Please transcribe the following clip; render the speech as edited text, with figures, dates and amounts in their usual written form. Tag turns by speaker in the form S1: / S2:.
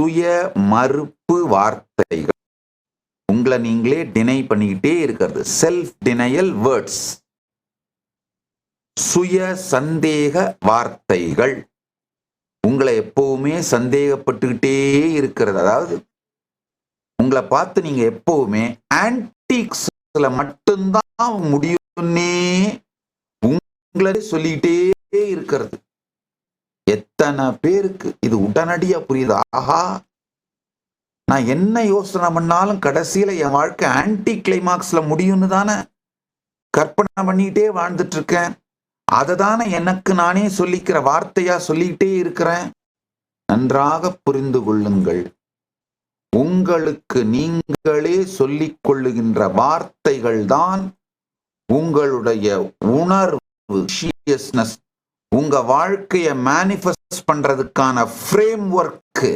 S1: சுய மறுப்பு வார்த்தைகள். உங்களை நீங்களே டினை பண்ணிக்கிட்டே இருக்கிறது. Self denial words. சுய சந்தேக வார்த்தைகள். உங்களை எப்பவுமே சந்தேகப்பட்டுக்கிட்டே இருக்கிறது. அதாவது உங்களை பார்த்து நீங்க எப்பவுமே ஆன்டிக்ஸ்ல மட்டும்தான் முடியும்னே உங்களை சொல்லிக்கிட்டே இருக்கிறது. எத்தனை பேருக்கு இது உடனடியா புரியுது? ஆஹா, நான் என்ன யோசனை பண்ணாலும் கடைசியில என் வாழ்க்கை ஆன்டி கிளைமாக்ஸ்ல முடியும்னு தானே கற்பனை பண்ணிக்கிட்டே வாழ்ந்துட்டு இருக்கேன். அதை தானே எனக்கு நானே சொல்லிக்கிற வார்த்தையா சொல்லிக்கிட்டே இருக்கிறேன். நன்றாக புரிந்து கொள்ளுங்கள். உங்களுக்கு நீங்களே சொல்லிக் கொள்ளுகின்ற வார்த்தைகள் தான் உங்களுடைய உணர்வு, உங்க வாழ்க்கையை மேனிஃபெஸ்ட் பண்றதுக்கான ஃப்ரேம் ஒர்க்.